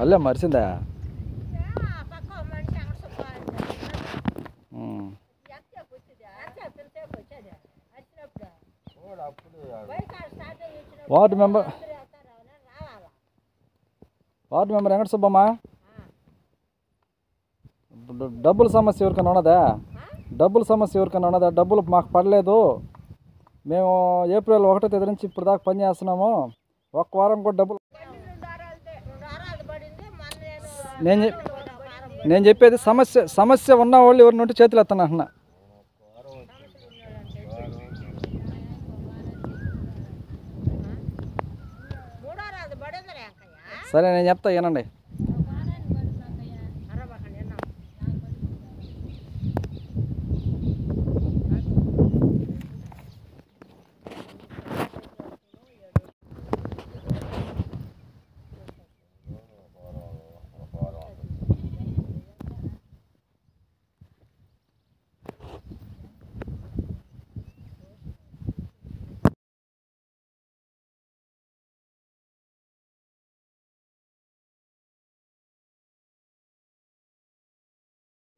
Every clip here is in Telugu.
మళ్ళీ మరిసిందా? వార్డు మెంబర్ వెంకట సుబ్బమ్మ, డబ్బుల సమస్య ఎవరికైనా ఉన్నదా? డబ్బులు మాకు పడలేదు. మేము ఏప్రిల్ 1వ తేదీ నుంచి ఇప్పుడు దాకా పని చేస్తున్నాము. ఒక్క వారం కూడా డబ్బులు. నేను చెప్పేది సమస్య ఉన్న వాళ్ళు ఎవరి నుండి చేతులు ఎత్తాను అంటున్నా. సరే నేను చెప్తా వినండి.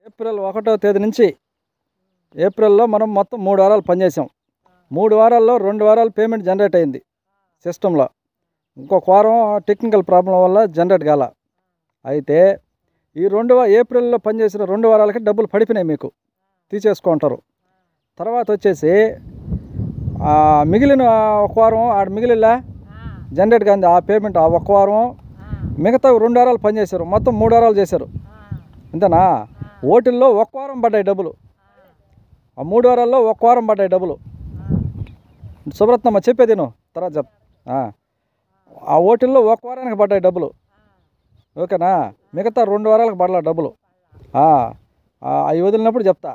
ఏప్రిల్ 1వ తేదీ నుంచి ఏప్రిల్లో మనం మొత్తం 3 వారాలు పనిచేసాం. 3 వారాల్లో 2 వారాలు పేమెంట్ జనరేట్ అయింది సిస్టంలో. ఇంకొక వారం టెక్నికల్ ప్రాబ్లం వల్ల జనరేట్ కాల. అయితే ఈ ఏప్రిల్లో పనిచేసిన 2 వారాలకి డబ్బులు పడిపోయినాయి, మీకు తీసేసుకుంటారు. తర్వాత వచ్చేసి మిగిలిన ఒక వారం ఆడ మిగిలిలా జనరేట్ కాంది ఆ పేమెంట్. ఆ ఒక్క వారం మిగతా 2 వారాలు పనిచేశారు, మొత్తం 3 వారాలు చేశారు అంతేనా? ఓటిల్లో 1 వారం పడ్డాయి డబ్బులు. ఆ 3 వారాల్లో 1 వారం పడ్డాయి డబ్బులు. సుబ్రత్నమ్మ చెప్పేది నువ్వు తర్వాత చెప్. ఆ ఓటిల్లో 1 వారానికి పడ్డాయి డబ్బులు, ఓకేనా? మిగతా 2 వారాలకు పడలా డబ్బులు. అవి వదిలినప్పుడు చెప్తా.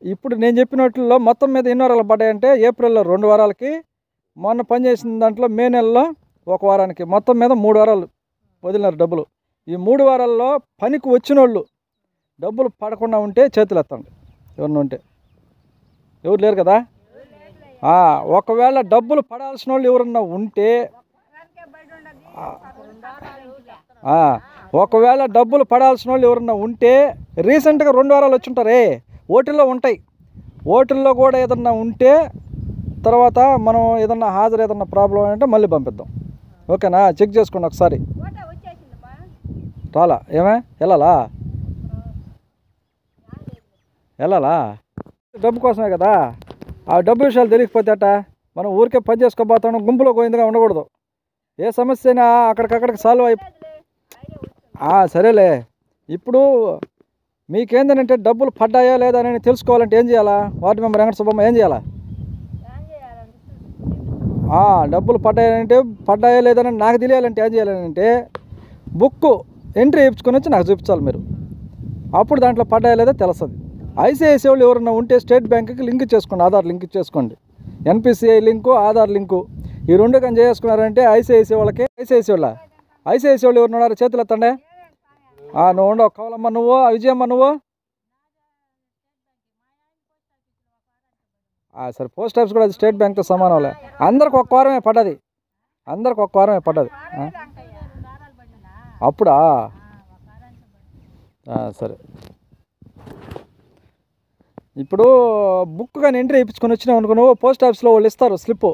ఇప్పుడు నేను చెప్పినట్లో మొత్తం మీద ఎన్ని వారాలు పడ్డాయంటే ఏప్రిల్లో 2 వారాలకి, మొన్న పనిచేసిన దాంట్లో మే నెలలో 1 వారానికి, మొత్తం మీద 3 వారాలు వదిలినారు డబ్బులు. ఈ 3 వారాల్లో పనికి వచ్చిన వాళ్ళు డబ్బులు పడకుండా ఉంటే చేతులు ఎత్తండి. ఎవరిని ఉంటే, ఎవరు లేరు కదా? ఒకవేళ డబ్బులు పడాల్సిన వాళ్ళు ఎవరన్నా ఉంటే, రీసెంట్గా 2 వారాలు వచ్చి ఉంటారే, ఓటిల్లో ఉంటాయి. ఓటిల్లో కూడా ఏదన్నా ఉంటే తర్వాత మనం ఏదన్నా ఏదన్నా ప్రాబ్లం అంటే మళ్ళీ పంపిద్దాం, ఓకేనా? చెక్ చేసుకోండి ఒకసారి. రాలా ఏమే వెళ్ళాలా డబ్బు కోసమే కదా. ఆ డబ్బు విషయాలు తెలియకపోతే అట మనం ఊరికే పని చేసుకోబోతాం, గుంపులో గోయిందిగా ఉండకూడదు. ఏ సమస్య అయినా అక్కడికక్కడికి సాల్వ్ సరేలే. ఇప్పుడు మీకేంటంటే డబ్బులు పడ్డాయా లేదా అని తెలుసుకోవాలంటే ఏం చేయాలా? వార్డు మెంబర్ వెంకట సుబ్బమ్మ ఏం చేయాలా? డబ్బులు పడ్డాయా లేదని నాకు తెలియాలంటే ఏం చేయాలంటే బుక్ ఎంట్రీ ఇచ్చుకొని వచ్చి నాకు చూపించాలి మీరు. అప్పుడు దాంట్లో పడ్డాయా లేదా తెలుస్తుంది. ఐసిఐసిఐ వాళ్ళు ఎవరన్నా ఉంటే స్టేట్ బ్యాంక్కి లింక్ చేసుకోండి, ఆధార్ లింక్ చేసుకోండి. ఎన్పిసిఐ లింకు, ఆధార్ లింకు, ఈ 2 కానీ చేసుకున్నారంటే ఐసిఐసిఐ వాళ్ళు ఎవరు ఉన్నారో చేతులు ఎత్తండి. నువ్వు ఉండవు కవలమ్మ, నువ్వు విజయమ్మ, నువ్వు సరే. పోస్ట్ ఆఫీస్ కూడా అది స్టేట్ బ్యాంక్తో సమానంలే. అందరికి 1 వారమే పడ్డది, అప్పుడా? సరే. ఇప్పుడు బుక్ కానీ ఎంట్రీ ఇప్పించుకొని వచ్చినావు అనుకో, నువ్వు పోస్ట్ ఆఫీస్లో వాళ్ళు ఇస్తారు స్లిప్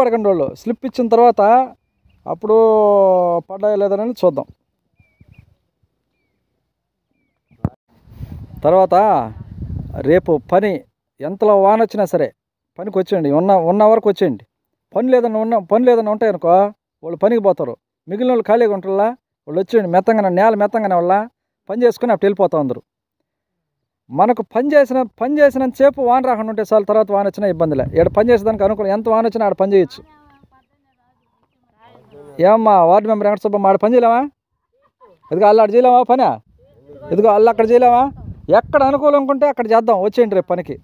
అడగండి. వాళ్ళు స్లిప్ ఇచ్చిన తర్వాత అప్పుడు పడ్డాయా లేదని చూద్దాం. తర్వాత రేపు పని ఎంతలో వాన వచ్చినా సరే పనికి వచ్చేయండి, ఉన్న వరకు వచ్చేయండి. పని లేదన్నా ఉంటాయనుకో వాళ్ళు పనికి పోతారు. మిగిలిన వాళ్ళు ఖాళీగా ఉంటారా, వాళ్ళు వచ్చేయండి. నేల మెత్తంగానే వాళ్ళ పని చేసుకుని అప్పుడు వెళ్ళిపోతాం అందరూ. మనకు పని చేసినంతసేపు వాన రాకుండా ఉంటే చాలు, తర్వాత వాన వచ్చినా ఇబ్బందిలే. ఇక్కడ పని చేసేదానికి అనుకూలం, ఎంత వాన వచ్చినా ఆడ పని చేయొచ్చు. ఏమమ్మా వార్డు మెంబర్ వెంకట సుబ్బమ్మ, ఆడ పని చేయలేమా? ఇదిగో అల్ల ఆడ చేయలేమా పని? ఇదిగో అల్ల అక్కడ చేయలేమా? ఎక్కడ అనుకూలం ఉంటే అక్కడ చేద్దాం, వచ్చేయండి రేపు పనికి.